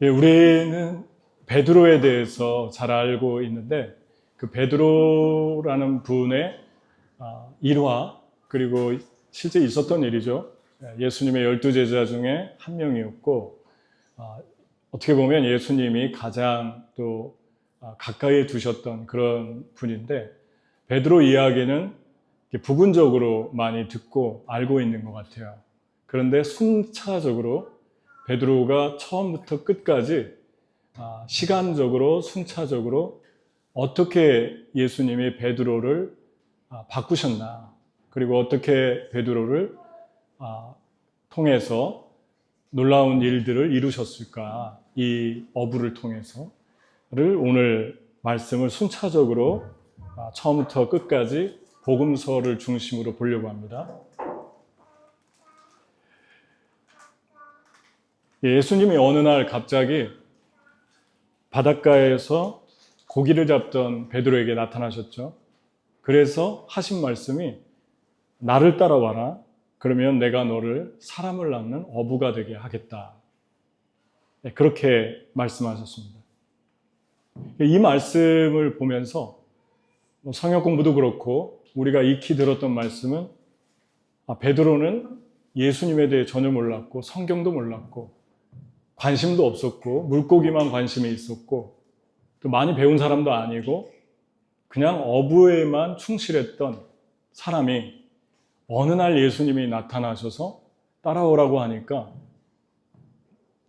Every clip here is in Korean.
예, 우리는 베드로에 대해서 잘 알고 있는데 그 베드로라는 분의 일화 그리고 실제 있었던 일이죠. 예수님의 12제자 중에 한 명이었고 어떻게 보면 예수님이 가장 또 가까이에 두셨던 그런 분인데 베드로 이야기는 부분적으로 많이 듣고 알고 있는 것 같아요. 그런데 순차적으로 베드로가 처음부터 끝까지 시간적으로 순차적으로 어떻게 예수님이 베드로를 바꾸셨나, 그리고 어떻게 베드로를 통해서 놀라운 일들을 이루셨을까, 이 어부를 통해서를 오늘 말씀을 순차적으로 처음부터 끝까지 복음서를 중심으로 보려고 합니다. 예수님이 어느 날 갑자기 바닷가에서 고기를 잡던 베드로에게 나타나셨죠. 그래서 하신 말씀이 나를 따라와라. 그러면 내가 너를 사람을 낚는 어부가 되게 하겠다. 그렇게 말씀하셨습니다. 이 말씀을 보면서 성역 공부도 그렇고 우리가 익히 들었던 말씀은 베드로는 예수님에 대해 전혀 몰랐고 성경도 몰랐고 관심도 없었고 물고기만 관심이 있었고 또 많이 배운 사람도 아니고 그냥 어부에만 충실했던 사람이 어느 날 예수님이 나타나셔서 따라오라고 하니까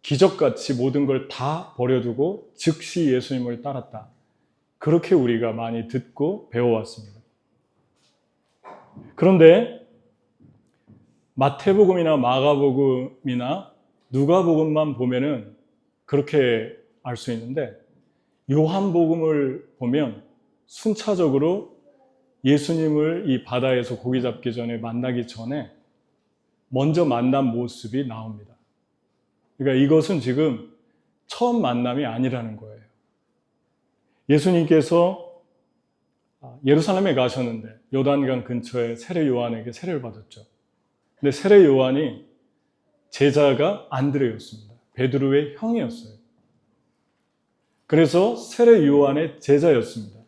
기적같이 모든 걸 다 버려두고 즉시 예수님을 따랐다. 그렇게 우리가 많이 듣고 배워왔습니다. 그런데 마태복음이나 마가복음이나 누가복음만 보면은 그렇게 알 수 있는데 요한복음을 보면 순차적으로 예수님을 이 바다에서 고기 잡기 전에 만나기 전에 먼저 만난 모습이 나옵니다. 그러니까 이것은 지금 처음 만남이 아니라는 거예요. 예수님께서 예루살렘에 가셨는데 요단강 근처에 세례 요한에게 세례를 받았죠. 근데 세례 요한이 제자가 안드레였습니다. 베드로의 형이었어요. 그래서 세례 요한의 제자였습니다.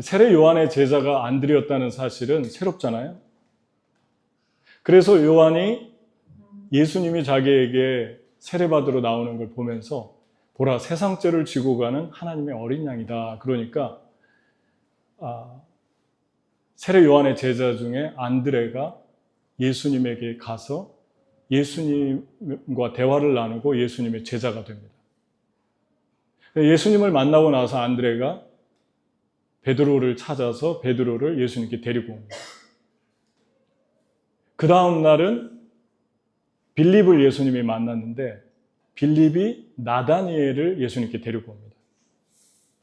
세례 요한의 제자가 안드레였다는 사실은 새롭잖아요. 그래서 요한이 예수님이 자기에게 세례받으러 나오는 걸 보면서 보라, 세상 죄를 지고 가는 하나님의 어린 양이다. 그러니까 세례 요한의 제자 중에 안드레가 예수님에게 가서 예수님과 대화를 나누고 예수님의 제자가 됩니다. 예수님을 만나고 나서 안드레가 베드로를 찾아서 베드로를 예수님께 데리고 옵니다. 그 다음 날은 빌립을 예수님이 만났는데 빌립이 나다니엘을 예수님께 데리고 옵니다.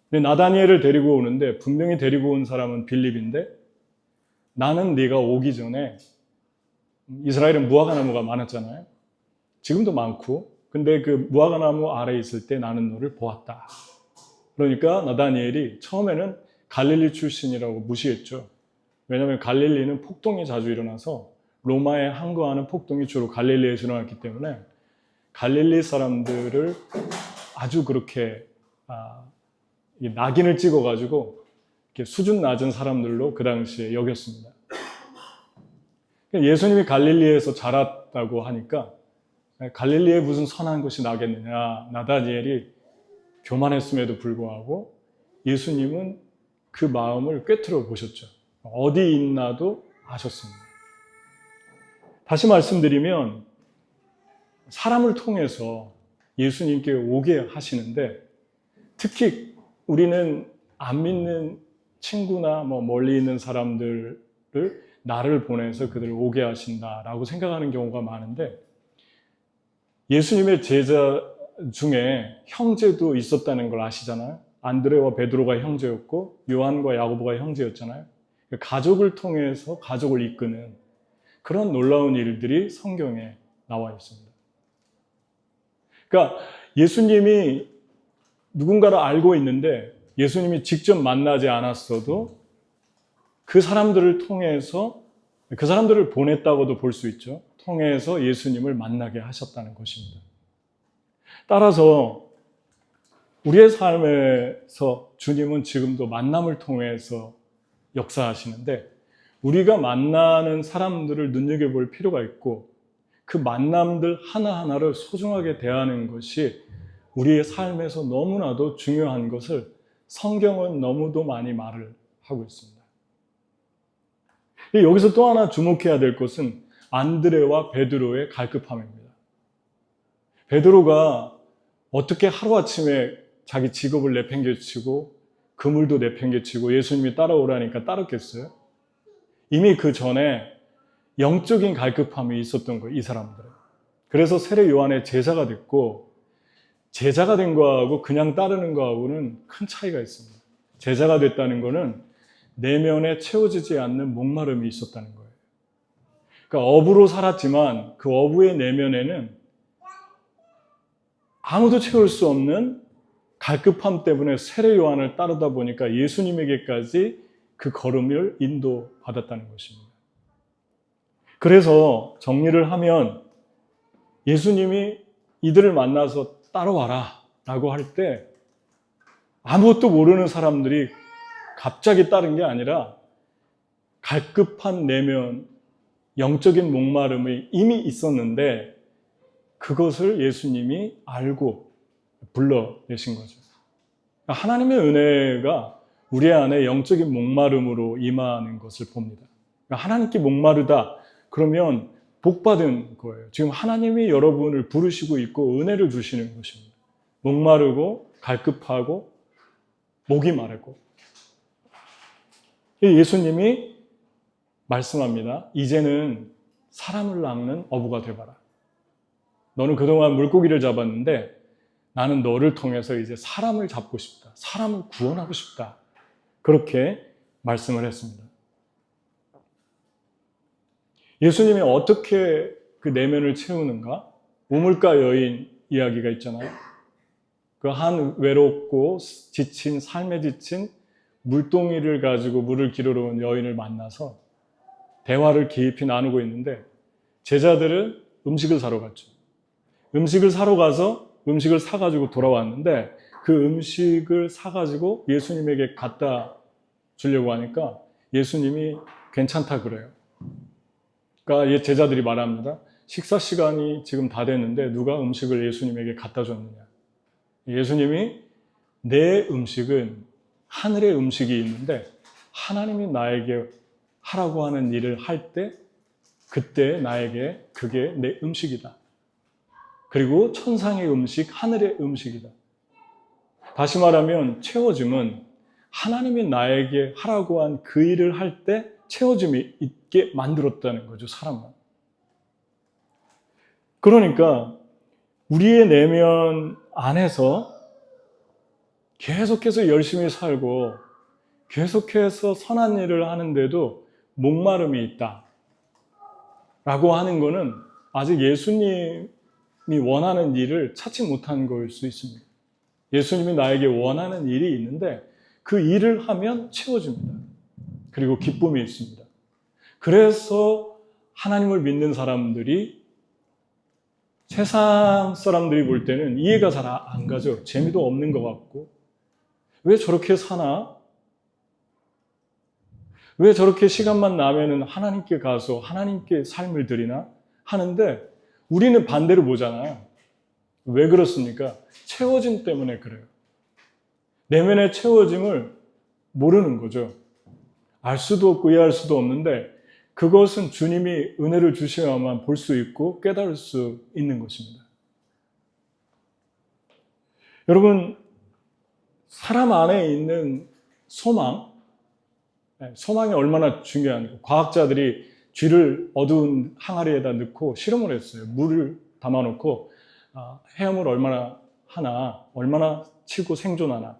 근데 나다니엘을 데리고 오는데 분명히 데리고 온 사람은 빌립인데 나는 네가 오기 전에 이스라엘은 무화과나무가 많았잖아요. 지금도 많고 근데 그 무화과나무 아래에 있을 때 나는 너를 보았다. 그러니까 나다니엘이 처음에는 갈릴리 출신이라고 무시했죠. 왜냐하면 갈릴리는 폭동이 자주 일어나서 로마에 항거하는 폭동이 주로 갈릴리에서 일어났기 때문에 갈릴리 사람들을 아주 그렇게 낙인을 찍어가지고 수준 낮은 사람들로 그 당시에 여겼습니다. 예수님이 갈릴리에서 자랐다고 하니까 갈릴리에 무슨 선한 것이 나겠느냐. 나다니엘이 교만했음에도 불구하고 예수님은 그 마음을 꿰뚫어 보셨죠. 어디 있나도 아셨습니다. 다시 말씀드리면 사람을 통해서 예수님께 오게 하시는데 특히 우리는 안 믿는 친구나 멀리 있는 사람들을 나를 보내서 그들을 오게 하신다라고 생각하는 경우가 많은데 예수님의 제자 중에 형제도 있었다는 걸 아시잖아요. 안드레와 베드로가 형제였고 요한과 야고보가 형제였잖아요. 가족을 통해서 가족을 이끄는 그런 놀라운 일들이 성경에 나와 있습니다. 그러니까 예수님이 누군가를 알고 있는데 예수님이 직접 만나지 않았어도 그 사람들을 통해서 그 사람들을 보냈다고도 볼 수 있죠. 통해서 예수님을 만나게 하셨다는 것입니다. 따라서 우리의 삶에서 주님은 지금도 만남을 통해서 역사하시는데 우리가 만나는 사람들을 눈여겨볼 필요가 있고 그 만남들 하나하나를 소중하게 대하는 것이 우리의 삶에서 너무나도 중요한 것을 성경은 너무도 많이 말을 하고 있습니다. 여기서 또 하나 주목해야 될 것은 안드레와 베드로의 갈급함입니다. 베드로가 어떻게 하루아침에 자기 직업을 내팽개치고 그물도 내팽개치고 예수님이 따라오라니까 따랐겠어요? 이미 그 전에 영적인 갈급함이 있었던 거예요, 이 사람들은. 그래서 세례 요한의 제자가 됐고 제자가 된 거하고 그냥 따르는 거하고는 큰 차이가 있습니다. 제자가 됐다는 거는 내면에 채워지지 않는 목마름이 있었다는 거예요. 그러니까 어부로 살았지만 그 어부의 내면에는 아무도 채울 수 없는 갈급함 때문에 세례 요한을 따르다 보니까 예수님에게까지 그 걸음을 인도받았다는 것입니다. 그래서 정리를 하면 예수님이 이들을 만나서 따라와라 라고 할 때 아무것도 모르는 사람들이 갑자기 따른 게 아니라 갈급한 내면, 영적인 목마름이 이미 있었는데 그것을 예수님이 알고 불러내신 거죠. 하나님의 은혜가 우리 안에 영적인 목마름으로 임하는 것을 봅니다. 하나님께 목마르다 그러면 복받은 거예요. 지금 하나님이 여러분을 부르시고 있고 은혜를 주시는 것입니다. 목마르고 갈급하고 목이 마르고 예수님이 말씀합니다. 이제는 사람을 낚는 어부가 되어봐라. 너는 그동안 물고기를 잡았는데 나는 너를 통해서 이제 사람을 잡고 싶다. 사람을 구원하고 싶다. 그렇게 말씀을 했습니다. 예수님이 어떻게 그 내면을 채우는가? 우물가 여인 이야기가 있잖아요. 그 한 외롭고 지친, 삶에 지친 물동이를 가지고 물을 기르러 온 여인을 만나서 대화를 깊이 나누고 있는데 제자들은 음식을 사러 갔죠. 음식을 사러 가서 음식을 사가지고 돌아왔는데 그 음식을 사가지고 예수님에게 갖다 주려고 하니까 예수님이 괜찮다 그래요. 그러니까 제자들이 말합니다. 식사 시간이 지금 다 됐는데 누가 음식을 예수님에게 갖다 줬느냐. 예수님이 내 음식은 하늘의 음식이 있는데 하나님이 나에게 하라고 하는 일을 할 때 그때 나에게 그게 내 음식이다. 그리고 천상의 음식, 하늘의 음식이다. 다시 말하면 채워짐은 하나님이 나에게 하라고 한 그 일을 할 때 채워짐이 있게 만들었다는 거죠, 사람은. 그러니까 우리의 내면 안에서 계속해서 열심히 살고 계속해서 선한 일을 하는데도 목마름이 있다 라고 하는 것은 아직 예수님이 원하는 일을 찾지 못한 걸 수 있습니다. 예수님이 나에게 원하는 일이 있는데 그 일을 하면 채워집니다. 그리고 기쁨이 있습니다. 그래서 하나님을 믿는 사람들이 세상 사람들이 볼 때는 이해가 잘 안 가죠. 재미도 없는 것 같고 왜 저렇게 사나? 왜 저렇게 시간만 나면은 하나님께 가서 하나님께 삶을 드리나? 하는데 우리는 반대로 보잖아요. 왜 그렇습니까? 채워짐 때문에 그래요. 내면의 채워짐을 모르는 거죠. 알 수도 없고 이해할 수도 없는데 그것은 주님이 은혜를 주셔야만 볼 수 있고 깨달을 수 있는 것입니다. 여러분, 사람 안에 있는 소망이 얼마나 중요한가. 과학자들이 쥐를 어두운 항아리에다 넣고 실험을 했어요. 물을 담아놓고 헤엄을 얼마나 하나, 얼마나 치고 생존하나.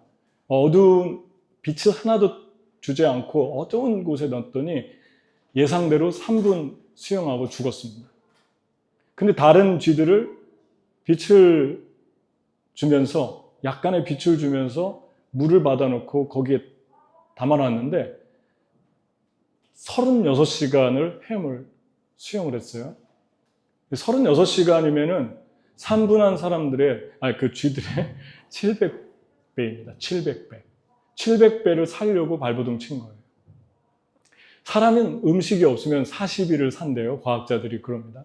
어두운 빛을 하나도 주지 않고 어두운 곳에 넣었더니 예상대로 3분 수영하고 죽었습니다. 근데 다른 쥐들을 빛을 주면서 약간의 빛을 주면서 물을 받아놓고 거기에 담아놨는데 36시간을 헤엄을 수영을 했어요. 36시간이면은 산분한 사람들의, 그 쥐들의 700배입니다. 700배. 700배를 살려고 발버둥 친 거예요. 사람은 음식이 없으면 40일을 산대요. 과학자들이 그럽니다.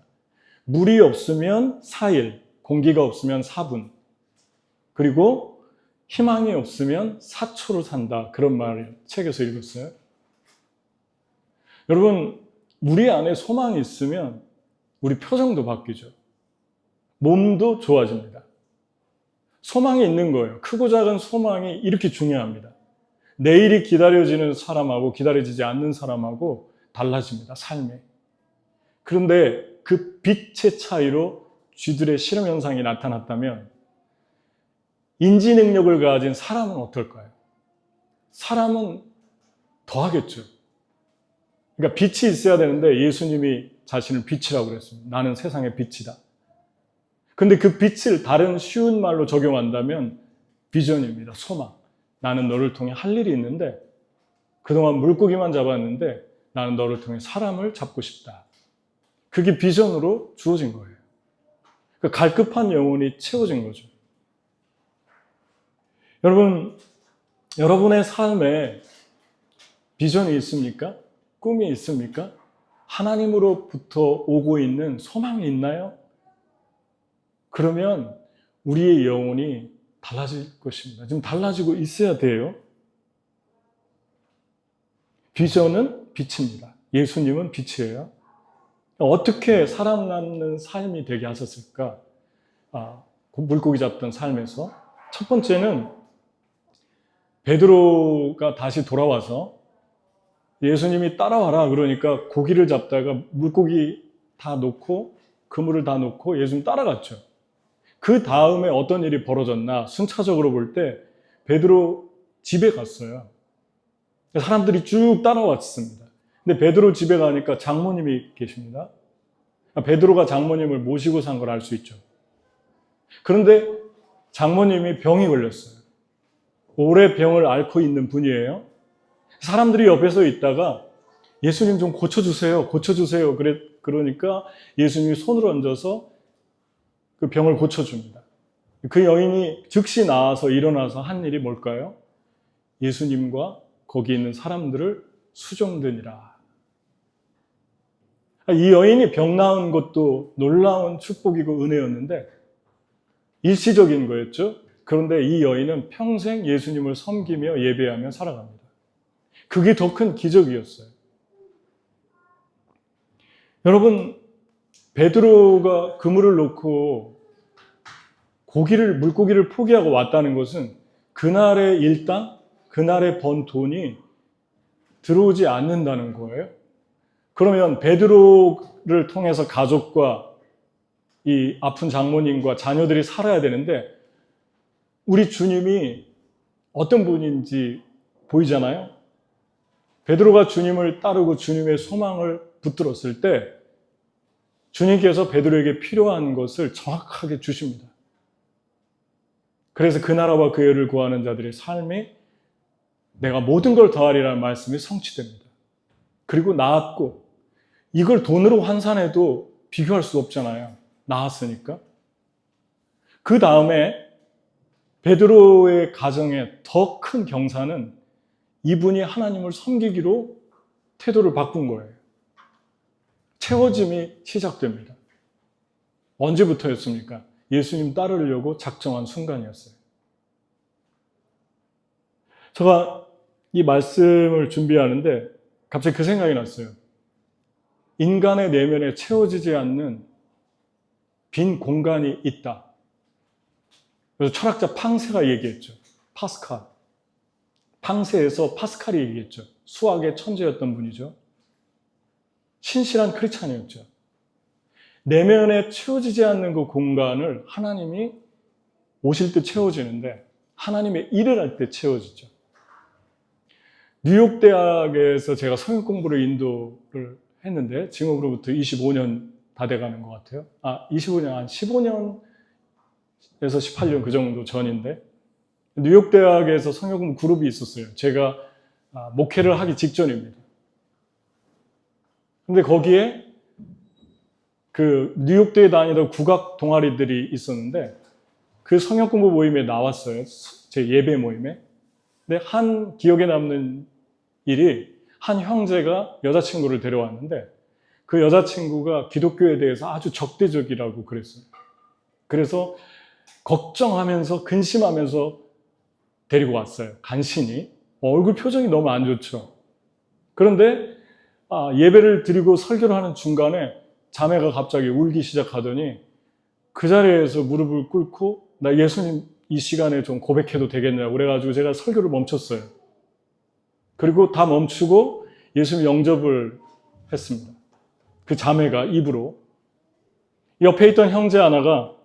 물이 없으면 4일, 공기가 없으면 4분, 그리고 희망이 없으면 4초를 산다. 그런 말을 책에서 읽었어요. 여러분, 우리 안에 소망이 있으면 우리 표정도 바뀌죠. 몸도 좋아집니다. 소망이 있는 거예요. 크고 작은 소망이 이렇게 중요합니다. 내일이 기다려지는 사람하고 기다려지지 않는 사람하고 달라집니다. 삶이. 그런데 그 빛의 차이로 쥐들의 실험 현상이 나타났다면 인지 능력을 가진 사람은 어떨까요? 사람은 더 하겠죠. 그러니까 빛이 있어야 되는데 예수님이 자신을 빛이라고 그랬습니다. 나는 세상의 빛이다. 근데 그 빛을 다른 쉬운 말로 적용한다면 비전입니다. 소망. 나는 너를 통해 할 일이 있는데 그동안 물고기만 잡았는데 나는 너를 통해 사람을 잡고 싶다. 그게 비전으로 주어진 거예요. 그 갈급한 영혼이 채워진 거죠. 여러분, 여러분의 삶에 비전이 있습니까? 꿈이 있습니까? 하나님으로부터 오고 있는 소망이 있나요? 그러면 우리의 영혼이 달라질 것입니다. 지금 달라지고 있어야 돼요. 비전은 빛입니다. 예수님은 빛이에요. 어떻게 사람 낳는 삶이 되게 하셨을까? 물고기 잡던 삶에서. 첫 번째는 베드로가 다시 돌아와서 예수님이 따라와라 그러니까 고기를 잡다가 물고기 다 놓고 그물을 다 놓고 예수님 따라갔죠. 그 다음에 어떤 일이 벌어졌나 순차적으로 볼 때 베드로 집에 갔어요. 사람들이 쭉 따라왔습니다. 근데 베드로 집에 가니까 장모님이 계십니다. 베드로가 장모님을 모시고 산 걸 알 수 있죠. 그런데 장모님이 병이 걸렸어요. 오래 병을 앓고 있는 분이에요. 사람들이 옆에서 있다가 예수님 좀 고쳐주세요. 고쳐주세요. 그러니까 예수님이 손을 얹어서 그 병을 고쳐줍니다. 그 여인이 즉시 나와서 일어나서 한 일이 뭘까요? 예수님과 거기 있는 사람들을 수종드니라. 이 여인이 병 나은 것도 놀라운 축복이고 은혜였는데 일시적인 거였죠. 그런데 이 여인은 평생 예수님을 섬기며 예배하며 살아갑니다. 그게 더 큰 기적이었어요. 여러분, 베드로가 그물을 놓고 물고기를 포기하고 왔다는 것은 그날의 일당, 그날의 번 돈이 들어오지 않는다는 거예요. 그러면 베드로를 통해서 가족과 이 아픈 장모님과 자녀들이 살아야 되는데 우리 주님이 어떤 분인지 보이잖아요. 베드로가 주님을 따르고 주님의 소망을 붙들었을 때 주님께서 베드로에게 필요한 것을 정확하게 주십니다. 그래서 그 나라와 그 의를 구하는 자들의 삶에 내가 모든 걸 더하리라는 말씀이 성취됩니다. 그리고 나았고 이걸 돈으로 환산해도 비교할 수 없잖아요. 나았으니까. 그 다음에 베드로의 가정에 더 큰 경사는 이분이 하나님을 섬기기로 태도를 바꾼 거예요. 채워짐이 시작됩니다. 언제부터였습니까? 예수님 따르려고 작정한 순간이었어요. 제가 이 말씀을 준비하는데 갑자기 그 생각이 났어요. 인간의 내면에 채워지지 않는 빈 공간이 있다. 그래서 철학자 팡세가 얘기했죠. 파스칼. 팡세에서 파스칼이 얘기했죠. 수학의 천재였던 분이죠. 신실한 크리스찬이었죠. 내면에 채워지지 않는 그 공간을 하나님이 오실 때 채워지는데 하나님의 일을 할 때 채워지죠. 뉴욕 대학에서 제가 성역 공부를 인도를 했는데 지금으로부터 25년 다 돼가는 것 같아요. 25년, 한 15년에서 18년 그 정도 전인데 뉴욕 대학에서 성역 공부 그룹이 있었어요. 제가 목회를 하기 직전입니다. 근데 거기에 그 뉴욕대에 다니던 국악 동아리들이 있었는데 그 성경 공부 모임에 나왔어요. 제 예배 모임에. 근데 한 기억에 남는 일이 한 형제가 여자친구를 데려왔는데 그 여자친구가 기독교에 대해서 아주 적대적이라고 그랬어요. 그래서 걱정하면서 근심하면서 데리고 왔어요. 간신히. 얼굴 표정이 너무 안 좋죠. 그런데 예배를 드리고 설교를 하는 중간에 자매가 갑자기 울기 시작하더니 그 자리에서 무릎을 꿇고 나 예수님 이 시간에 좀 고백해도 되겠냐고 그래가지고 제가 설교를 멈췄어요. 그리고 다 멈추고 예수님 영접을 했습니다. 그 자매가 입으로. 옆에 있던 형제 하나가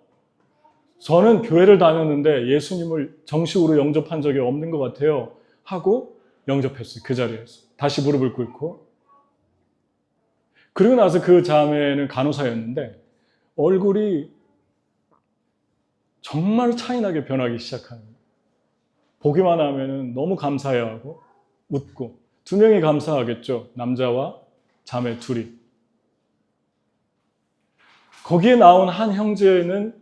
저는 교회를 다녔는데 예수님을 정식으로 영접한 적이 없는 것 같아요 하고 영접했어요. 그 자리에서. 다시 무릎을 꿇고. 그리고 나서 그 자매는 간호사였는데 얼굴이 정말 차이나게 변하기 시작하는 거예요. 보기만 하면 너무 감사해하고 웃고. 두 명이 감사하겠죠. 남자와 자매 둘이. 거기에 나온 한 형제는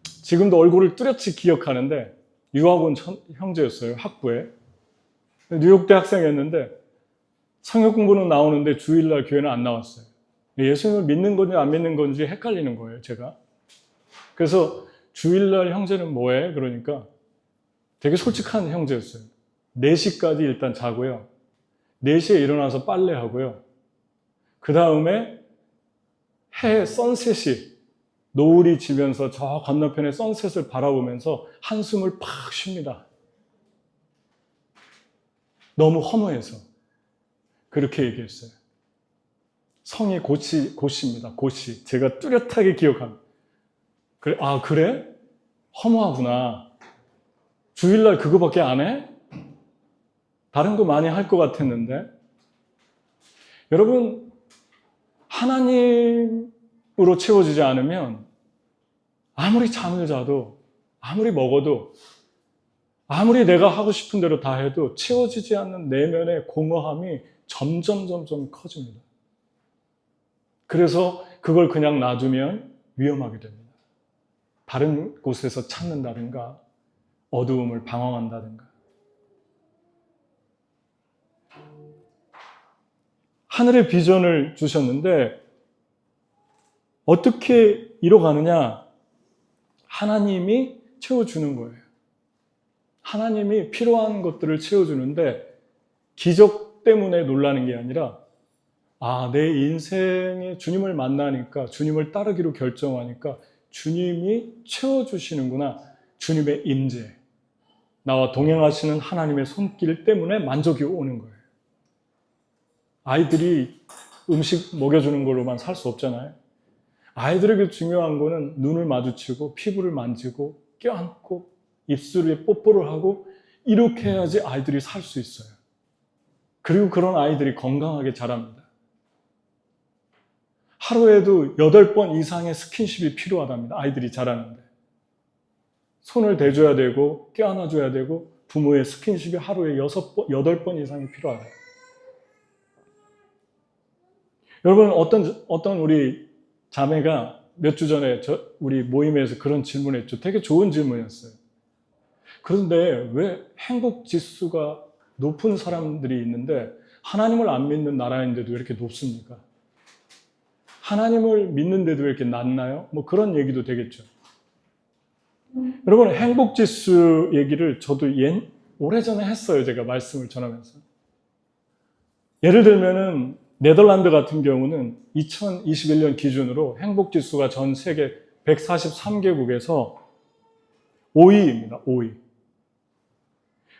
지금도 얼굴을 뚜렷이 기억하는데 유학 온 형제였어요. 학부에. 뉴욕대 학생이었는데 성경 공부는 나오는데 주일날 교회는 안 나왔어요. 예수님을 믿는 건지 안 믿는 건지 헷갈리는 거예요, 제가. 그래서 주일날 형제는 뭐해? 그러니까 되게 솔직한 형제였어요. 4시까지 일단 자고요. 4시에 일어나서 빨래하고요. 그 다음에 해 선셋이 노을이 지면서 저 건너편의 선셋을 바라보면서 한숨을 팍 쉽니다. 너무 허무해서. 그렇게 얘기했어요. 성이 고시입니다. 고시. 제가 뚜렷하게 기억합니다. 그래? 그래? 허무하구나. 주일날 그거밖에 안 해? 다른 거 많이 할 것 같았는데. 여러분, 하나님으로 채워지지 않으면 아무리 잠을 자도 아무리 먹어도 아무리 내가 하고 싶은 대로 다 해도 채워지지 않는 내면의 공허함이 점점 커집니다. 그래서 그걸 그냥 놔두면 위험하게 됩니다. 다른 곳에서 찾는다든가 어두움을 방황한다든가. 하늘의 비전을 주셨는데 어떻게 이뤄가느냐? 하나님이 채워주는 거예요. 하나님이 필요한 것들을 채워주는데 기적 때문에 놀라는 게 아니라 내 인생에 주님을 만나니까 주님을 따르기로 결정하니까 주님이 채워주시는구나. 주님의 임재, 나와 동행하시는 하나님의 손길 때문에 만족이 오는 거예요. 아이들이 음식 먹여주는 걸로만 살 수 없잖아요. 아이들에게 중요한 거는 눈을 마주치고 피부를 만지고 껴안고 입술에 뽀뽀를 하고 이렇게 해야지 아이들이 살 수 있어요. 그리고 그런 아이들이 건강하게 자랍니다. 하루에도 8번 이상의 스킨십이 필요하답니다. 아이들이 자라는데. 손을 대줘야 되고 껴안아줘야 되고 부모의 스킨십이 하루에 8번 이상이 필요하다. 여러분, 어떤 우리 자매가 몇 주 전에 우리 모임에서 그런 질문을 했죠. 되게 좋은 질문이었어요. 그런데 왜 행복 지수가 높은 사람들이 있는데 하나님을 안 믿는 나라인데도 왜 이렇게 높습니까? 하나님을 믿는데도 왜 이렇게 낮나요? 뭐 그런 얘기도 되겠죠. 여러분, 행복 지수 얘기를 저도 오래전에 했어요. 제가 말씀을 전하면서. 예를 들면은 네덜란드 같은 경우는 2021년 기준으로 행복지수가 전 세계 143개국에서 5위입니다. 5위.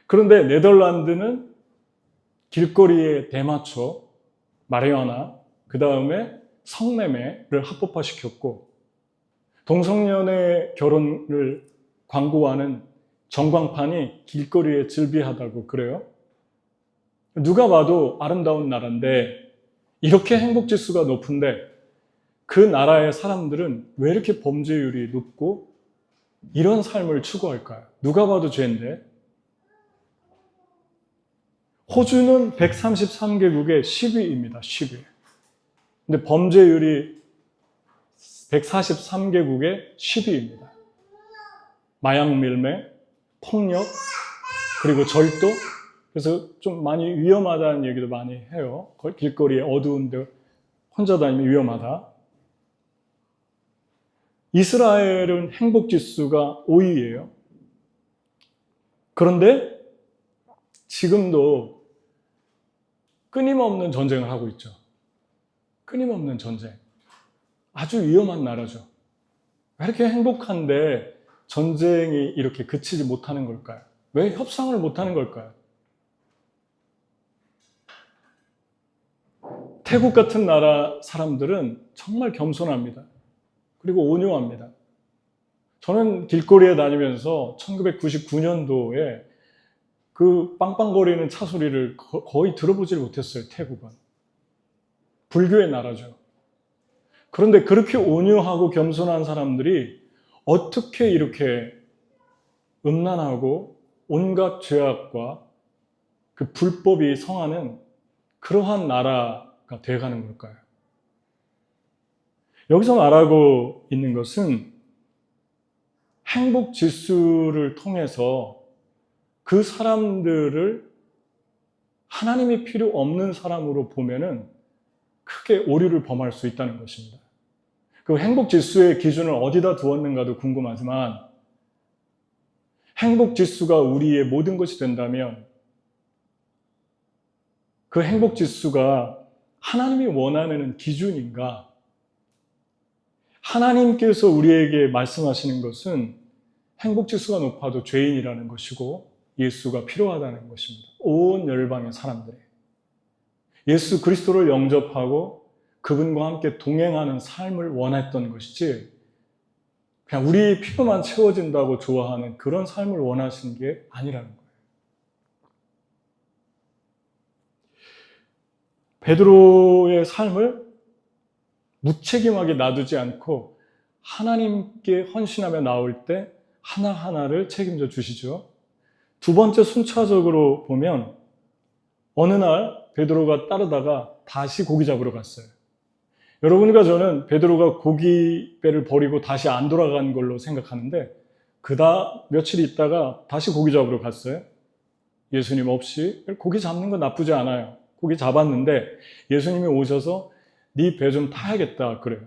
그런데 네덜란드는 길거리에 대마초, 마리화나, 그 다음에 성매매를 합법화시켰고 동성연애 결혼을 광고하는 전광판이 길거리에 즐비하다고 그래요. 누가 봐도 아름다운 나라인데 이렇게 행복지수가 높은데 그 나라의 사람들은 왜 이렇게 범죄율이 높고 이런 삶을 추구할까요? 누가 봐도 죄인데. 호주는 133개국의 10위입니다. 10위. 근데 범죄율이 143개국의 10위입니다. 마약 밀매, 폭력, 그리고 절도. 그래서 좀 많이 위험하다는 얘기도 많이 해요. 길거리에 어두운데 혼자 다니면 위험하다. 이스라엘은 행복지수가 5위예요. 그런데 지금도 끊임없는 전쟁을 하고 있죠. 끊임없는 전쟁. 아주 위험한 나라죠. 왜 이렇게 행복한데 전쟁이 이렇게 그치지 못하는 걸까요? 왜 협상을 못하는 걸까요? 태국 같은 나라 사람들은 정말 겸손합니다. 그리고 온유합니다. 저는 길거리에 다니면서 1999년도에 그 빵빵거리는 차 소리를 거의 들어보질 못했어요, 태국은. 불교의 나라죠. 그런데 그렇게 온유하고 겸손한 사람들이 어떻게 이렇게 음란하고 온갖 죄악과 그 불법이 성하는 그러한 나라가 되어가는 걸까요? 여기서 말하고 있는 것은 행복 지수를 통해서 그 사람들을 하나님이 필요 없는 사람으로 보면은 크게 오류를 범할 수 있다는 것입니다. 그 행복 지수의 기준을 어디다 두었는가도 궁금하지만 행복 지수가 우리의 모든 것이 된다면 그 행복 지수가 하나님이 원하는 기준인가? 하나님께서 우리에게 말씀하시는 것은 행복 지수가 높아도 죄인이라는 것이고 예수가 필요하다는 것입니다. 온 열방의 사람들이 예수 그리스도를 영접하고 그분과 함께 동행하는 삶을 원했던 것이지 그냥 우리 필요만 채워진다고 좋아하는 그런 삶을 원하시는 게 아니라는 거예요. 베드로의 삶을 무책임하게 놔두지 않고 하나님께 헌신하며 나올 때 하나하나를 책임져 주시죠. 두 번째 순차적으로 보면 어느 날 베드로가 따르다가 다시 고기 잡으러 갔어요. 여러분과 저는 베드로가 고기배를 버리고 다시 안 돌아간 걸로 생각하는데 며칠 있다가 다시 고기 잡으러 갔어요. 예수님 없이. 고기 잡는 건 나쁘지 않아요. 고기 잡았는데 예수님이 오셔서 네 배 좀 타야겠다 그래요.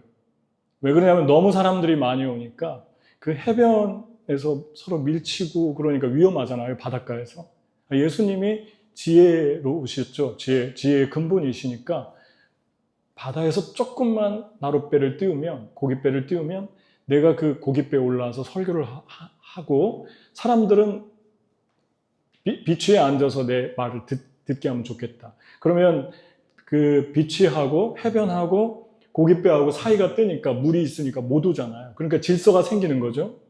왜 그러냐면 너무 사람들이 많이 오니까 그 해변에서 서로 밀치고 그러니까 위험하잖아요. 바닷가에서. 예수님이 지혜로우셨죠. 지혜의 근본이시니까 바다에서 조금만 나룻배를 띄우면 고깃배를 띄우면 내가 그 고깃배에 올라와서 설교를 하고 사람들은 비치에 앉아서 내 말을 듣게 하면 좋겠다. 그러면 그 비치하고 해변하고 고깃배하고 사이가 뜨니까 물이 있으니까 못 오잖아요. 그러니까 질서가 생기는 거죠.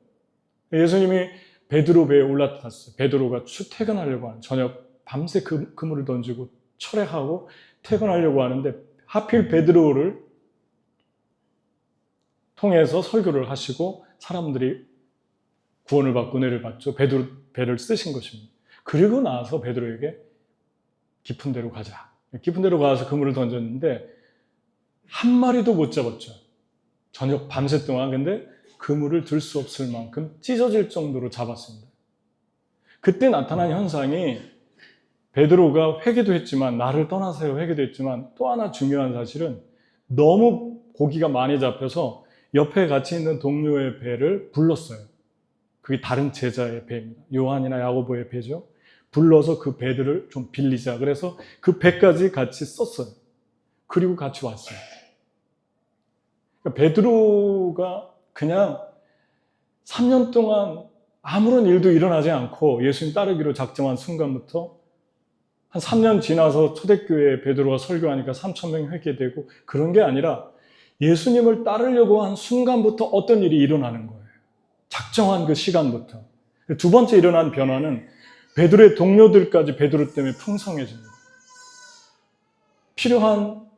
예수님이 베드로 배에 올라탔어요. 베드로가 출퇴근하려고 하는 저녁 밤새 그물을 던지고 철회하고 퇴근하려고 하는데 하필 베드로를 통해서 설교를 하시고 사람들이 구원을 받고 은혜를 받죠. 배를 쓰신 것입니다. 그리고 나서 베드로에게 깊은 데로 가자. 깊은 데로 가서 그물을 던졌는데 한 마리도 못 잡았죠. 저녁 밤새 동안. 근데 그물을 들 수 없을 만큼 찢어질 정도로 잡았습니다. 그때 나타난 현상이 베드로가 회개도 했지만 나를 떠나세요 회개도 했지만 또 하나 중요한 사실은 너무 고기가 많이 잡혀서 옆에 같이 있는 동료의 배를 불렀어요. 그게 다른 제자의 배입니다. 요한이나 야고보의 배죠. 불러서 그 배들을 좀 빌리자. 그래서 그 배까지 같이 썼어요. 그리고 같이 왔어요. 그러니까 베드로가 그냥 3년 동안 아무런 일도 일어나지 않고 예수님 따르기로 작정한 순간부터 한 3년 지나서 초대교회에 베드로가 설교하니까 3,000명이 회개되고 그런 게 아니라 예수님을 따르려고 한 순간부터 어떤 일이 일어나는 거예요. 작정한 그 시간부터. 두 번째 일어난 변화는 베드로의 동료들까지 베드로 때문에 풍성해집니다. 필요한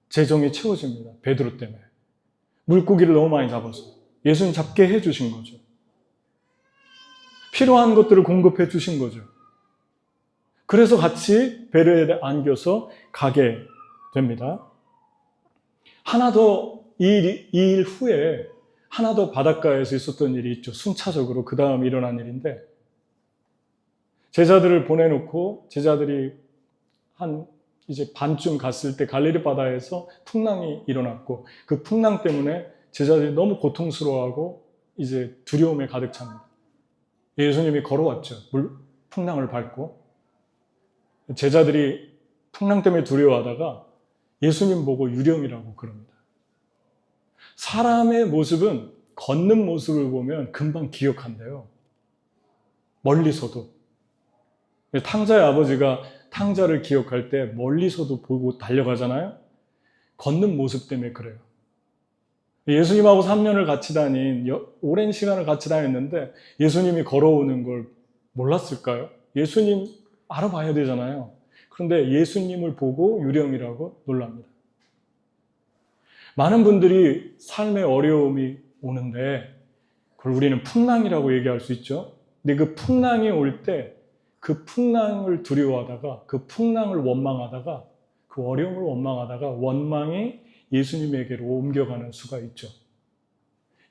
재정이 채워집니다. 베드로 때문에. 물고기를 너무 많이 잡아서. 예수님 잡게 해주신 거죠. 필요한 것들을 공급해 주신 거죠. 그래서 같이 배를 안겨서 가게 됩니다. 하나 더 이 일 후에 하나 더 바닷가에서 있었던 일이 있죠. 순차적으로 그 다음 일어난 일인데, 제자들을 보내놓고 제자들이 이제 반쯤 갔을 때 갈릴리 바다에서 풍랑이 일어났고, 그 풍랑 때문에 제자들이 너무 고통스러워하고 이제 두려움에 가득 찹니다. 예수님이 걸어왔죠. 풍랑을 밟고. 제자들이 풍랑 때문에 두려워하다가 예수님 보고 유령이라고 그럽니다. 사람의 모습은 걷는 모습을 보면 금방 기억한대요. 멀리서도. 탕자의 아버지가 탕자를 기억할 때 멀리서도 보고 달려가잖아요. 걷는 모습 때문에 그래요. 예수님하고 3년을 같이 오랜 시간을 같이 다녔는데 예수님이 걸어오는 걸 몰랐을까요? 예수님 알아봐야 되잖아요. 그런데 예수님을 보고 유령이라고 놀랍니다. 많은 분들이 삶의 어려움이 오는데 그걸 우리는 풍랑이라고 얘기할 수 있죠. 근데 그 풍랑이 올 때 그 풍랑을 두려워하다가, 그 풍랑을 원망하다가, 그 어려움을 원망하다가 원망이 예수님에게로 옮겨가는 수가 있죠.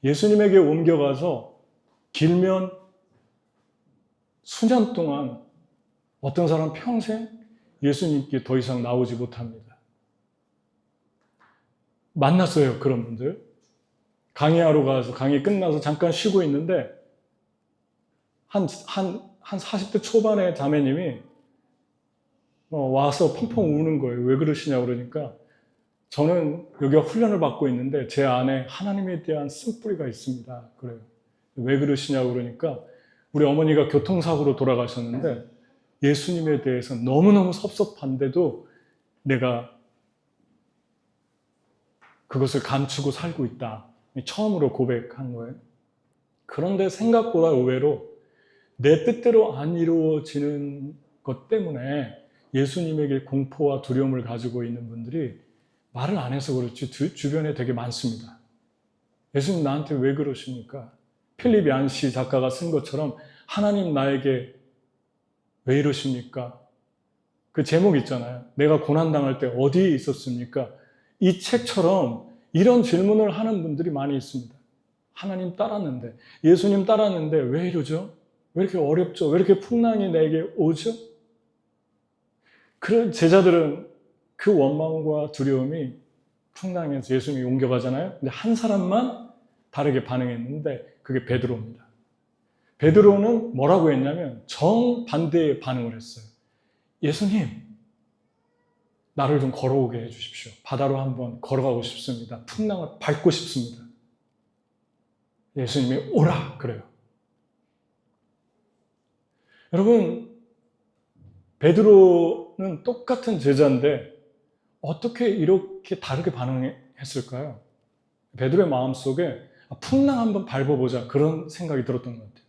예수님에게 옮겨가서 길면 수년 동안 어떤 사람은 평생 예수님께 더 이상 나오지 못합니다. 만났어요, 그런 분들. 강의하러 가서 강의 끝나서 잠깐 쉬고 있는데 한 40대 초반의 자매님이 와서 펑펑 우는 거예요. 왜 그러시냐고 그러니까 저는 여기가 훈련을 받고 있는데 제 안에 하나님에 대한 쓴뿌리가 있습니다. 그래요. 왜 그러시냐고 그러니까 우리 어머니가 교통사고로 돌아가셨는데 예수님에 대해서 너무너무 섭섭한데도 내가 그것을 감추고 살고 있다. 처음으로 고백한 거예요. 그런데 생각보다 의외로 내 뜻대로 안 이루어지는 것 때문에 예수님에게 공포와 두려움을 가지고 있는 분들이 말을 안 해서 그렇지 주변에 되게 많습니다. 예수님 나한테 왜 그러십니까? 필립 얀시 작가가 쓴 것처럼 하나님 나에게 왜 이러십니까? 그 제목 있잖아요. 내가 고난당할 때 어디에 있었습니까? 이 책처럼 이런 질문을 하는 분들이 많이 있습니다. 하나님 따랐는데, 예수님 따랐는데 왜 이러죠? 왜 이렇게 어렵죠? 왜 이렇게 풍랑이 내게 오죠? 그런 제자들은 그 원망과 두려움이 풍랑에서 예수님이 옮겨가잖아요. 근데 한 사람만 다르게 반응했는데 그게 베드로입니다. 베드로는 뭐라고 했냐면 정반대의 반응을 했어요. 예수님, 나를 좀 걸어오게 해주십시오. 바다로 한번 걸어가고 싶습니다. 풍랑을 밟고 싶습니다. 예수님이 오라 그래요. 여러분, 베드로는 똑같은 제자인데 어떻게 이렇게 다르게 반응했을까요? 베드로의 마음속에 풍랑 한번 밟아보자 그런 생각이 들었던 것 같아요.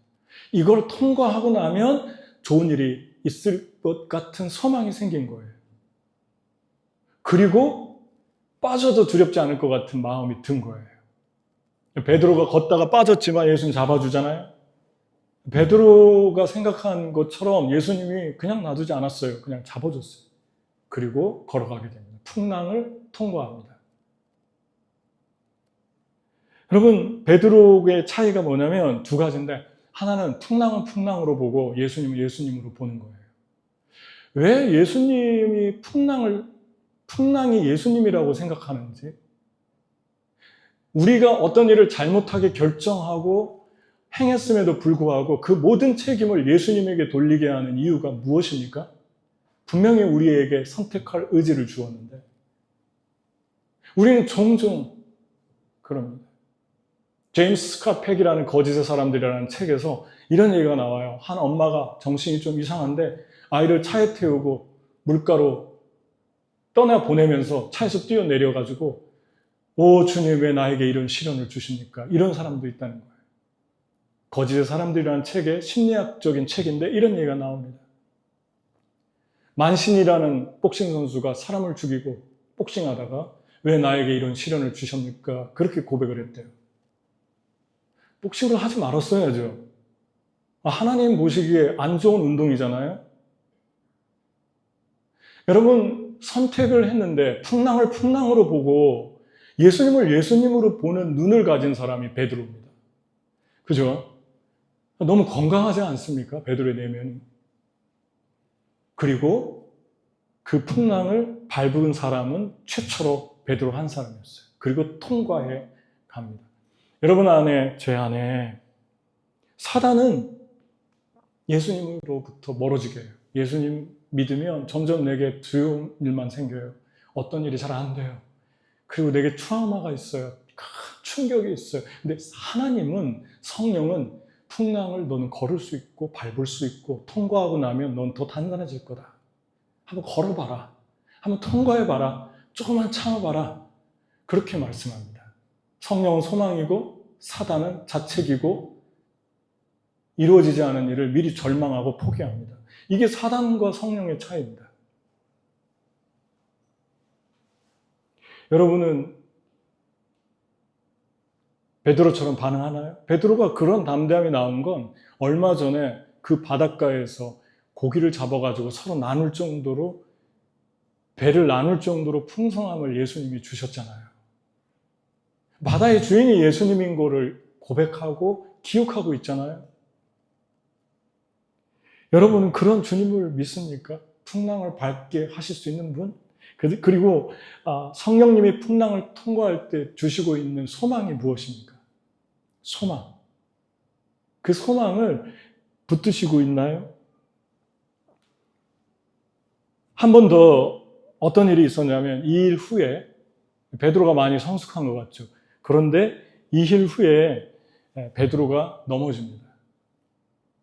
이걸 통과하고 나면 좋은 일이 있을 것 같은 소망이 생긴 거예요. 그리고 빠져도 두렵지 않을 것 같은 마음이 든 거예요. 베드로가 걷다가 빠졌지만 예수님 잡아주잖아요. 베드로가 생각한 것처럼 예수님이 그냥 놔두지 않았어요. 그냥 잡아줬어요. 그리고 걸어가게 됩니다. 풍랑을 통과합니다. 여러분, 베드로의 차이가 뭐냐면 두 가지인데 하나는 풍랑은 풍랑으로 보고 예수님은 예수님으로 보는 거예요. 왜 예수님이 풍랑이 예수님이라고 생각하는지, 우리가 어떤 일을 잘못하게 결정하고 행했음에도 불구하고 그 모든 책임을 예수님에게 돌리게 하는 이유가 무엇입니까? 분명히 우리에게 선택할 의지를 주었는데 우리는 종종 그럽니다. 제임스 스캇 팩이라는 거짓의 사람들이라는 책에서 이런 얘기가 나와요. 한 엄마가 정신이 좀 이상한데 아이를 차에 태우고 물가로 떠나보내면서 차에서 뛰어내려가지고 오 주님 왜 나에게 이런 시련을 주십니까? 이런 사람도 있다는 거예요. 거짓의 사람들이라는 책의 심리학적인 책인데 이런 얘기가 나옵니다. 만신이라는 복싱 선수가 사람을 죽이고 복싱하다가 왜 나에게 이런 시련을 주십니까? 그렇게 고백을 했대요. 복싱을 하지 말았어야죠. 하나님 보시기에 안 좋은 운동이잖아요. 여러분, 선택을 했는데 풍랑을 풍랑으로 보고 예수님을 예수님으로 보는 눈을 가진 사람이 베드로입니다. 그죠? 너무 건강하지 않습니까? 베드로의 내면이. 그리고 그 풍랑을 밟은 사람은 최초로 베드로 한 사람이었어요. 그리고 통과해 갑니다. 여러분 안에, 제 안에 사단은 예수님으로부터 멀어지게 해요. 예수님 믿으면 점점 내게 두려운 일만 생겨요. 어떤 일이 잘 안 돼요. 그리고 내게 트라우마가 있어요. 큰 충격이 있어요. 근데 하나님은, 성령은 풍랑을 너는 걸을 수 있고 밟을 수 있고 통과하고 나면 넌 더 단단해질 거다. 한번 걸어봐라. 한번 통과해봐라. 조금만 참아봐라. 그렇게 말씀합니다. 성령은 소망이고 사단은 자책이고 이루어지지 않은 일을 미리 절망하고 포기합니다. 이게 사단과 성령의 차이입니다. 여러분은 베드로처럼 반응하나요? 베드로가 그런 담대함이 나온 건 얼마 전에 그 바닷가에서 고기를 잡아가지고 서로 나눌 정도로, 배를 나눌 정도로 풍성함을 예수님이 주셨잖아요. 바다의 주인이 예수님인 거를 고백하고 기억하고 있잖아요. 여러분은 그런 주님을 믿습니까? 풍랑을 밟게 하실 수 있는 분? 그리고 성령님이 풍랑을 통과할 때 주시고 있는 소망이 무엇입니까? 소망. 그 소망을 붙드시고 있나요? 한 번 더 어떤 일이 있었냐면, 이 일 후에 베드로가 많이 성숙한 것 같죠. 그런데 이 일 후에 베드로가 넘어집니다.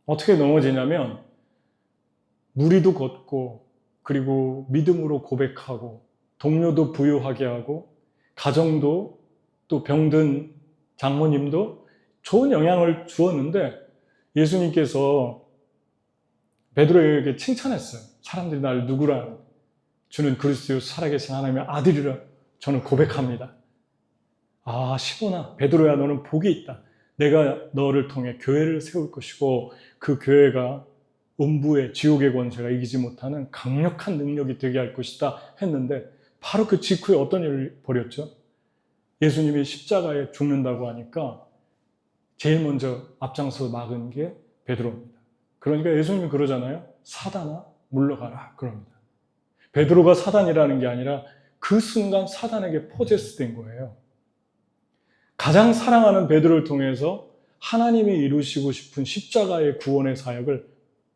어떻게 넘어지냐면, 무리도 걷고, 그리고 믿음으로 고백하고, 동료도 부유하게 하고, 가정도, 또 병든 장모님도 좋은 영향을 주었는데, 예수님께서 베드로에게 칭찬했어요. 사람들이 나를 누구라? 주는 그리스도 살아계신 하나님의 아들이라 저는 고백합니다. 시몬아, 베드로야, 너는 복이 있다. 내가 너를 통해 교회를 세울 것이고, 그 교회가 음부의 지옥의 권세가 이기지 못하는 강력한 능력이 되게 할 것이다 했는데, 바로 그 직후에 어떤 일을 벌였죠? 예수님이 십자가에 죽는다고 하니까 제일 먼저 앞장서 막은 게 베드로입니다. 그러니까 예수님이 그러잖아요. 사단아, 물러가라. 그럽니다. 베드로가 사단이라는 게 아니라 그 순간 사단에게 포제스된 거예요. 가장 사랑하는 베드로를 통해서 하나님이 이루시고 싶은 십자가의 구원의 사역을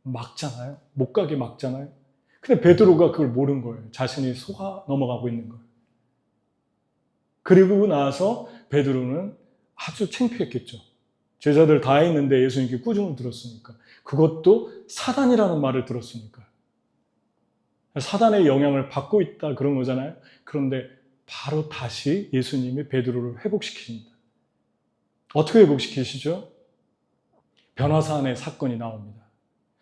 막잖아요. 못 가게 막잖아요. 근데 베드로가 그걸 모른 거예요. 자신이 속아 넘어가고 있는 거예요. 그리고 나서 베드로는 아주 창피했겠죠. 제자들 다 있는데 예수님께 꾸중을 들었으니까. 그것도 사단이라는 말을 들었으니까. 사단의 영향을 받고 있다 그런 거잖아요. 그런데 바로 다시 예수님이 베드로를 회복시키십니다. 어떻게 회복시키시죠? 변화산의 사건이 나옵니다.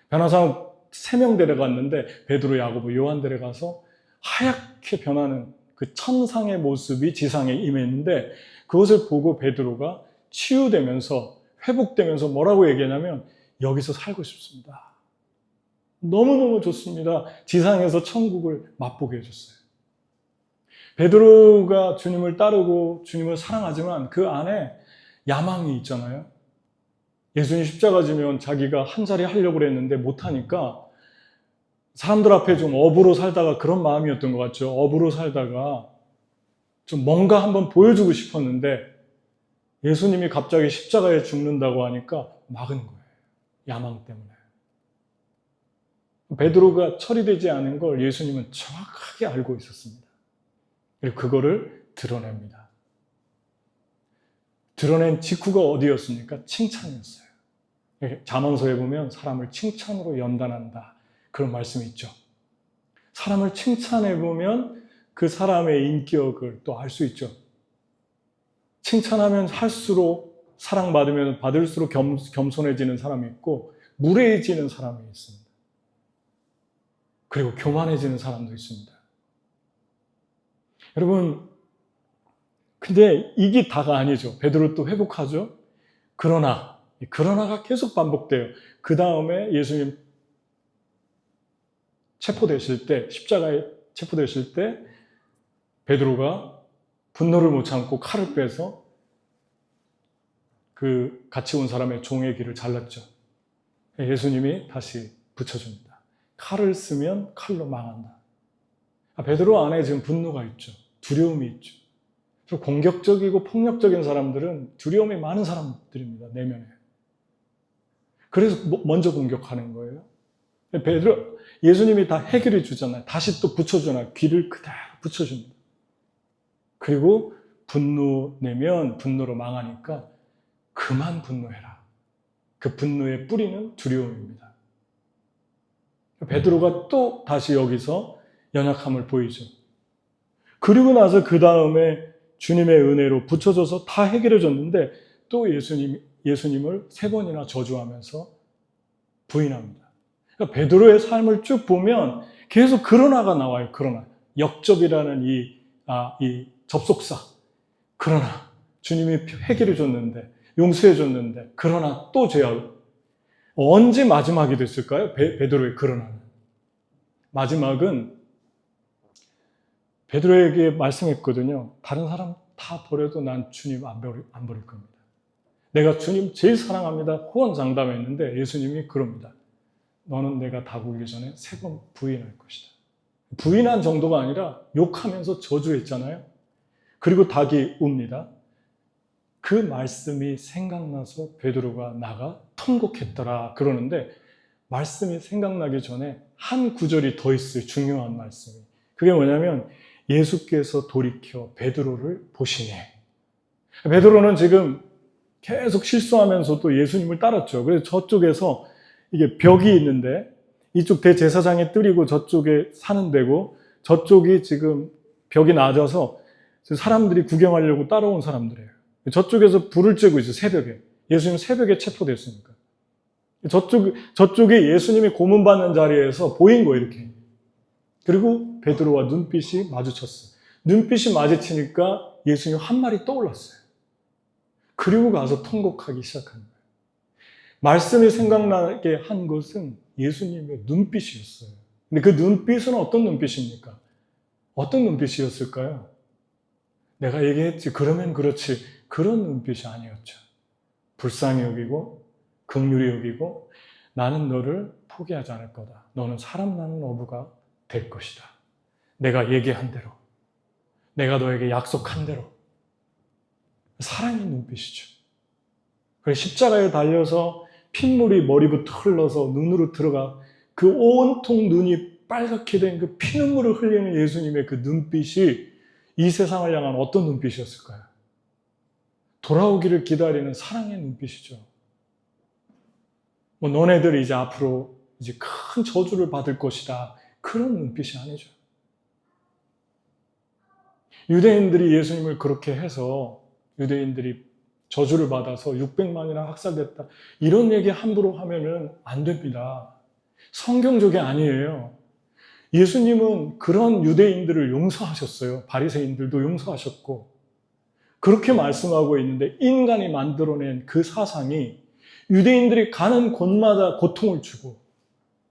변화산 3명 데려갔는데 베드로, 야고보, 요한 데려가서 하얗게 변하는 그 천상의 모습이 지상에 임했는데, 그것을 보고 베드로가 치유되면서 회복되면서 뭐라고 얘기하냐면, 여기서 살고 싶습니다. 너무너무 좋습니다. 지상에서 천국을 맛보게 해줬어요. 베드로가 주님을 따르고 주님을 사랑하지만 그 안에 야망이 있잖아요. 예수님 십자가 지면 자기가 한 자리 하려고 그랬는데 못하니까 사람들 앞에 좀 업으로 살다가 그런 마음이었던 것 같죠. 업으로 살다가 좀 뭔가 한번 보여주고 싶었는데 예수님이 갑자기 십자가에 죽는다고 하니까 막은 거예요. 야망 때문에. 베드로가 처리되지 않은 걸 예수님은 정확하게 알고 있었습니다. 그리고 그거를 드러냅니다. 드러낸 직후가 어디였습니까? 칭찬이었어요. 잠언서에 보면 사람을 칭찬으로 연단한다. 그런 말씀이 있죠. 사람을 칭찬해보면 그 사람의 인격을 또 알 수 있죠. 칭찬하면 할수록, 사랑받으면 받을수록 겸손해지는 사람이 있고 무례해지는 사람이 있습니다. 그리고 교만해지는 사람도 있습니다. 여러분, 근데 이게 다가 아니죠. 베드로 또 회복하죠. 그러나가 계속 반복돼요. 그 다음에 예수님 체포되실 때, 십자가에 체포되실 때 베드로가 분노를 못 참고 칼을 빼서 그 같이 온 사람의 종의 귀를 잘랐죠. 예수님이 다시 붙여줍니다. 칼을 쓰면 칼로 망한다. 베드로 안에 지금 분노가 있죠. 두려움이 있죠. 공격적이고 폭력적인 사람들은 두려움이 많은 사람들입니다. 내면에. 그래서 먼저 공격하는 거예요. 예수님이 다 해결해 주잖아요. 다시 또 붙여주나 귀를 그대로 붙여줍니다. 그리고 분노 내면 분노로 망하니까 그만 분노해라. 그 분노의 뿌리는 두려움입니다. 베드로가 또 다시 여기서 연약함을 보이죠. 그리고 나서 그 다음에 주님의 은혜로 붙여줘서 다 해결해 줬는데 또 예수님을 3번이나 저주하면서 부인합니다. 그러니까 베드로의 삶을 쭉 보면 계속 그러나가 나와요. 그러나. 역접이라는 이 접속사. 그러나 주님이 해결해 줬는데, 용서해 줬는데, 그러나 또 죄악. 언제 마지막이 됐을까요? 베드로의 그러나는. 마지막은 베드로에게 말씀했거든요. 다른 사람 다 버려도 난 주님 안 버릴 겁니다. 내가 주님 제일 사랑합니다. 호언장담했는데 예수님이 그럽니다. 너는 내가 다 굴기 전에 3번 부인할 것이다. 부인한 정도가 아니라 욕하면서 저주했잖아요. 그리고 닭이 웁니다. 그 말씀이 생각나서 베드로가 나가 통곡했더라 그러는데 말씀이 생각나기 전에 한 구절이 더 있어요. 중요한 말씀이. 그게 뭐냐면 예수께서 돌이켜 베드로를 보시네. 베드로는 지금 계속 실수하면서도 예수님을 따랐죠. 그래서 저쪽에서 이게 벽이 있는데 이쪽 대제사장의 뜰이고 저쪽에 사는 데고 저쪽이 지금 벽이 낮아서 사람들이 구경하려고 따라온 사람들이에요. 저쪽에서 불을 쬐고 있어요. 새벽에. 예수님 새벽에 체포됐으니까. 저쪽에 예수님이 고문받는 자리에서 보인 거예요. 이렇게. 그리고 베드로와 눈빛이 마주쳤어요. 눈빛이 마주치니까 예수님 한 말이 떠올랐어요. 그리고 가서 통곡하기 시작한 거예요. 말씀이 생각나게 한 것은 예수님의 눈빛이었어요. 근데 그 눈빛은 어떤 눈빛입니까? 어떤 눈빛이었을까요? 내가 얘기했지, 그러면 그렇지. 그런 눈빛이 아니었죠. 불쌍히 여기고, 긍휼히 여기고, 나는 너를 포기하지 않을 거다. 너는 사람 낳는 어부가 될 것이다. 내가 얘기한 대로, 내가 너에게 약속한 대로. 사랑의 눈빛이죠. 그래서 십자가에 달려서 핏물이 머리부터 흘러서 눈으로 들어가 그 온통 눈이 빨갛게 된 그 피눈물을 흘리는 예수님의 그 눈빛이 이 세상을 향한 어떤 눈빛이었을까요? 돌아오기를 기다리는 사랑의 눈빛이죠. 너네들이 이제 앞으로 이제 큰 저주를 받을 것이다. 그런 눈빛이 아니죠. 유대인들이 예수님을 그렇게 해서 유대인들이 저주를 받아서 600만이나 학살됐다. 이런 얘기 함부로 하면은 안 됩니다. 성경적이 아니에요. 예수님은 그런 유대인들을 용서하셨어요. 바리새인들도 용서하셨고. 그렇게 말씀하고 있는데 인간이 만들어낸 그 사상이 유대인들이 가는 곳마다 고통을 주고.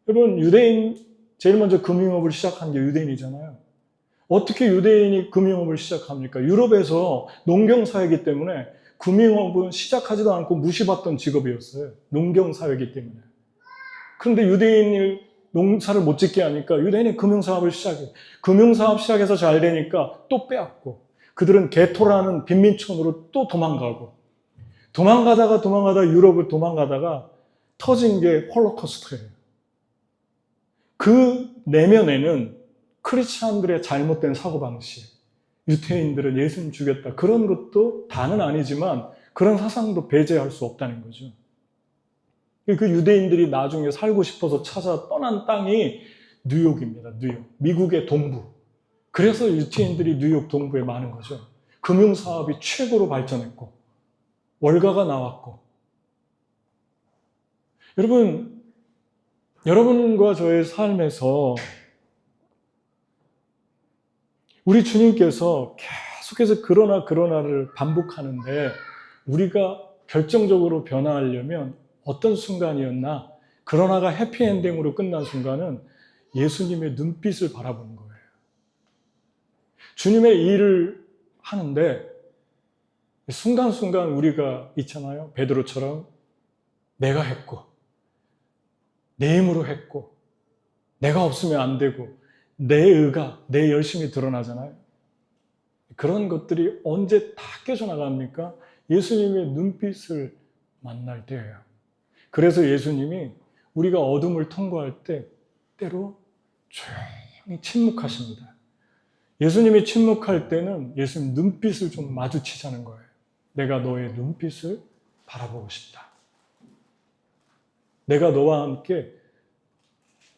여러분, 유대인 제일 먼저 금융업을 시작한 게 유대인이잖아요. 어떻게 유대인이 금융업을 시작합니까? 유럽에서 농경사회이기 때문에 금융업은 시작하지도 않고 무시받던 직업이었어요. 농경사회이기 때문에. 그런데 유대인이 농사를 못 짓게 하니까 유대인이 금융사업을 시작해요. 금융사업 시작해서 잘 되니까 또 빼앗고 그들은 게토라는 빈민촌으로 또 도망가고 도망가다가 유럽을 도망가다가 터진 게 홀로코스트예요. 그 내면에는 크리스찬들의 잘못된 사고방식, 유태인들은 예수님 죽였다. 그런 것도 다는 아니지만 그런 사상도 배제할 수 없다는 거죠. 그 유대인들이 나중에 살고 싶어서 찾아 떠난 땅이 뉴욕입니다. 뉴욕. 미국의 동부. 그래서 유태인들이 뉴욕 동부에 많은 거죠. 금융사업이 최고로 발전했고 월가가 나왔고. 여러분과 저의 삶에서 우리 주님께서 계속해서 그러나를 반복하는데 우리가 결정적으로 변화하려면 어떤 순간이었나? 그러나가 해피엔딩으로 끝난 순간은 예수님의 눈빛을 바라보는 거예요. 주님의 일을 하는데 순간순간 우리가 있잖아요. 베드로처럼 내가 했고 내 힘으로 했고 내가 없으면 안 되고 내 의가, 내 열심이 드러나잖아요. 그런 것들이 언제 다 깨져나갑니까? 예수님의 눈빛을 만날 때예요. 그래서 예수님이 우리가 어둠을 통과할 때 때로 조용히 침묵하십니다. 예수님이 침묵할 때는 예수님 눈빛을 좀 마주치자는 거예요. 내가 너의 눈빛을 바라보고 싶다. 내가 너와 함께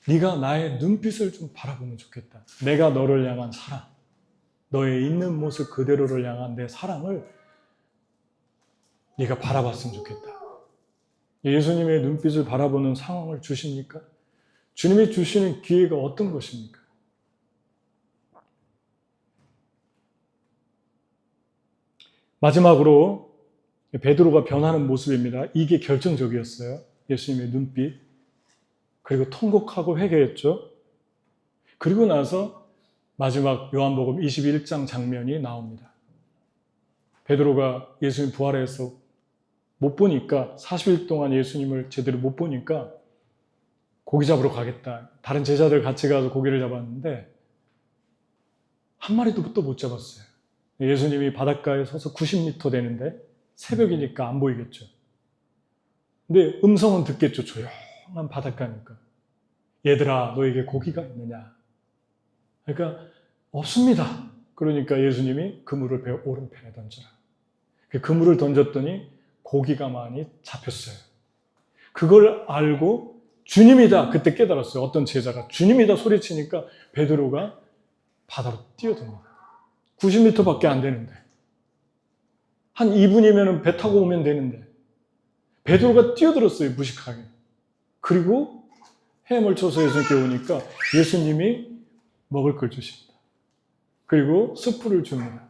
네가 나의 눈빛을 좀 바라보면 좋겠다. 내가 너를 향한 사랑, 너의 있는 모습 그대로를 향한 내 사랑을 네가 바라봤으면 좋겠다. 예수님의 눈빛을 바라보는 상황을 주십니까? 주님이 주시는 기회가 어떤 것입니까? 마지막으로 베드로가 변하는 모습입니다. 이게 결정적이었어요. 예수님의 눈빛. 그리고 통곡하고 회개했죠. 그리고 나서 마지막 요한복음 21장 장면이 나옵니다. 베드로가 예수님 부활해서 못 보니까 40일 동안 예수님을 제대로 못 보니까 고기 잡으러 가겠다. 다른 제자들 같이 가서 고기를 잡았는데 한 마리도 또 못 잡았어요. 예수님이 바닷가에 서서 90m 되는데 새벽이니까 안 보이겠죠. 근데 음성은 듣겠죠. 조용한 바닷가니까. 얘들아, 너에게 고기가 있느냐? 그러니까 없습니다. 그러니까 예수님이 그물을 배 오른편에 던져라. 그물을 던졌더니 고기가 많이 잡혔어요. 그걸 알고 주님이다. 그때 깨달았어요. 어떤 제자가 주님이다 소리치니까 베드로가 바다로 뛰어듭니다. 90m밖에 안 되는데. 한 2분이면 배 타고 오면 되는데. 베드로가 뛰어들었어요. 무식하게. 그리고 헤엄을 쳐서 예수님께 오니까 예수님이 먹을 걸 주십니다. 그리고 스프를 줍니다.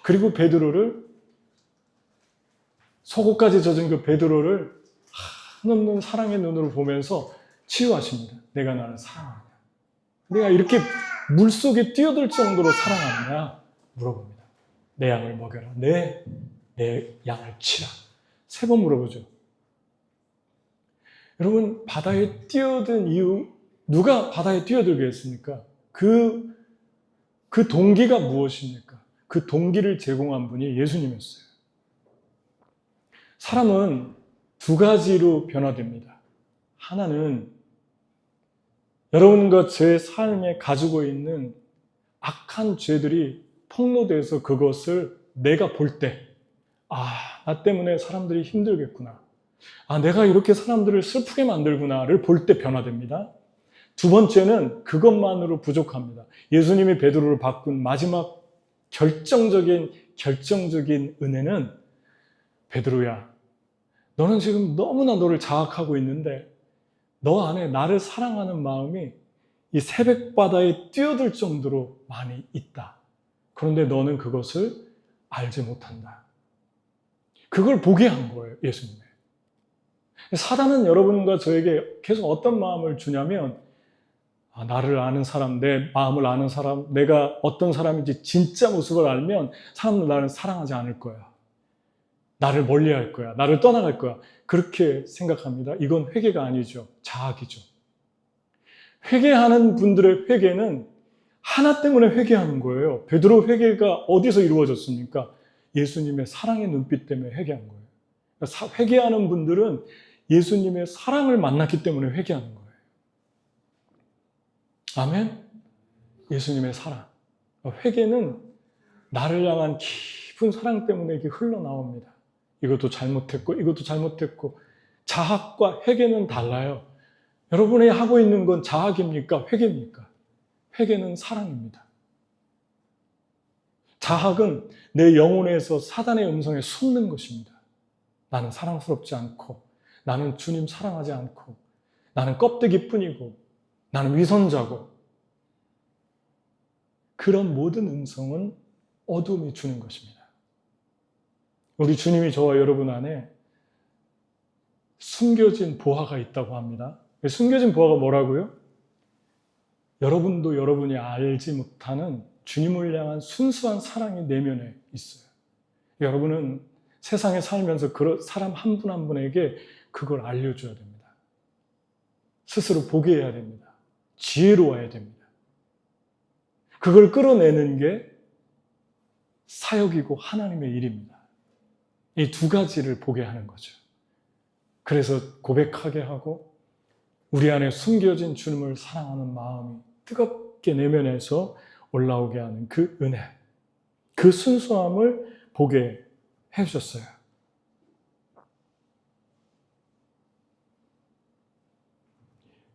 그리고 베드로를 속옷까지 젖은 그 베드로를 한없는 사랑의 눈으로 보면서 치유하십니다. 내가 나를 사랑하냐? 내가 이렇게 물속에 뛰어들 정도로 사랑하느냐? 물어봅니다. 내 양을 먹여라. 내 양을 치라. 3번 물어보죠. 여러분, 바다에 뛰어든 이유, 누가 바다에 뛰어들게 했습니까? 그 동기가 무엇입니까? 그 동기를 제공한 분이 예수님이었어요. 사람은 2가지로 변화됩니다. 하나는 여러분과 제 삶에 가지고 있는 악한 죄들이 폭로돼서 그것을 내가 볼 때, 나 때문에 사람들이 힘들겠구나. 내가 이렇게 사람들을 슬프게 만들구나를 볼 때 변화됩니다. 2번째는 그것만으로 부족합니다. 예수님이 베드로를 바꾼 마지막 결정적인 은혜는 베드로야, 너는 지금 너무나 너를 자학하고 있는데 너 안에 나를 사랑하는 마음이 이 새벽바다에 뛰어들 정도로 많이 있다. 그런데 너는 그것을 알지 못한다. 그걸 보게 한 거예요, 예수님이. 사단은 여러분과 저에게 계속 어떤 마음을 주냐면 나를 아는 사람, 내 마음을 아는 사람, 내가 어떤 사람인지 진짜 모습을 알면 사람은 나를 사랑하지 않을 거야. 나를 멀리할 거야. 나를 떠나갈 거야. 그렇게 생각합니다. 이건 회개가 아니죠. 자학이죠. 회개하는 분들의 회개는 하나 때문에 회개하는 거예요. 베드로 회개가 어디서 이루어졌습니까? 예수님의 사랑의 눈빛 때문에 회개한 거예요. 회개하는 분들은 예수님의 사랑을 만났기 때문에 회개하는 거예요. 아멘? 예수님의 사랑. 회개는 나를 향한 깊은 사랑 때문에 이게 흘러나옵니다. 이것도 잘못했고 이것도 잘못했고. 자학과 회개는 달라요. 여러분이 하고 있는 건 자학입니까? 회개입니까? 회개는 사랑입니다. 자학은 내 영혼에서 사단의 음성에 숨는 것입니다. 나는 사랑스럽지 않고, 나는 주님 사랑하지 않고, 나는 껍데기뿐이고, 나는 위선자고. 그런 모든 음성은 어둠이 주는 것입니다. 우리 주님이 저와 여러분 안에 숨겨진 보화가 있다고 합니다. 숨겨진 보화가 뭐라고요? 여러분도 여러분이 알지 못하는 주님을 향한 순수한 사랑이 내면에 있어요. 여러분은 세상에 살면서 사람 한 분 한 분에게 그걸 알려줘야 됩니다. 스스로 보게 해야 됩니다. 지혜로워야 됩니다. 그걸 끌어내는 게 사역이고 하나님의 일입니다. 이 두 가지를 보게 하는 거죠. 그래서 고백하게 하고 우리 안에 숨겨진 주님을 사랑하는 마음이 뜨겁게 내면에서 올라오게 하는 그 은혜, 그 순수함을 보게 해주셨어요.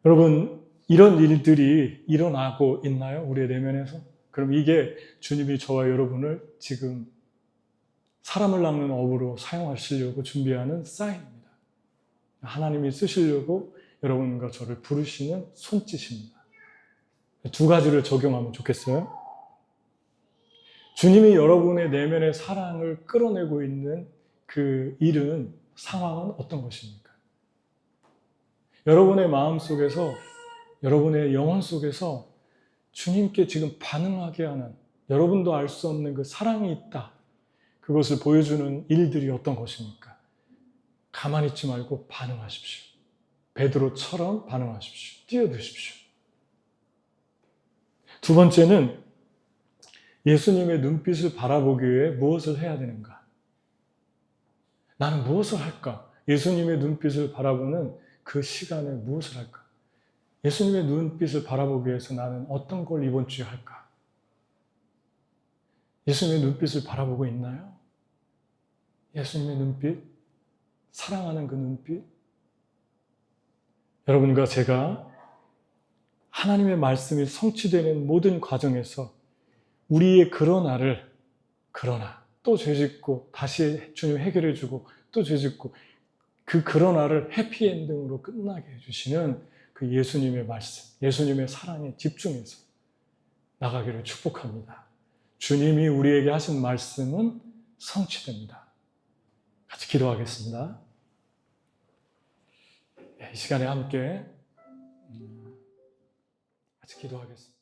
여러분, 이런 일들이 일어나고 있나요? 우리의 내면에서? 그럼 이게 주님이 저와 여러분을 지금 사람을 낚는 어부로 사용하시려고 준비하는 사인입니다. 하나님이 쓰시려고 여러분과 저를 부르시는 손짓입니다. 두 가지를 적용하면 좋겠어요. 주님이 여러분의 내면의 사랑을 끌어내고 있는 그 일은, 상황은 어떤 것입니까? 여러분의 마음 속에서, 여러분의 영혼 속에서 주님께 지금 반응하게 하는, 여러분도 알 수 없는 그 사랑이 있다. 그것을 보여주는 일들이 어떤 것입니까? 가만히 있지 말고 반응하십시오. 베드로처럼 반응하십시오. 뛰어드십시오. 두 번째는 예수님의 눈빛을 바라보기 위해 무엇을 해야 되는가? 나는 무엇을 할까? 예수님의 눈빛을 바라보는 그 시간에 무엇을 할까? 예수님의 눈빛을 바라보기 위해서 나는 어떤 걸 이번 주에 할까? 예수님의 눈빛을 바라보고 있나요? 예수님의 눈빛? 사랑하는 그 눈빛? 여러분과 제가 하나님의 말씀이 성취되는 모든 과정에서 우리의 그러나 또 죄짓고 다시 주님 해결해주고 또 죄짓고 그 그러나를 해피엔딩으로 끝나게 해주시는 그 예수님의 말씀, 예수님의 사랑에 집중해서 나가기를 축복합니다. 주님이 우리에게 하신 말씀은 성취됩니다. 같이 기도하겠습니다. 이 시간에 함께 같이 기도하겠습니다.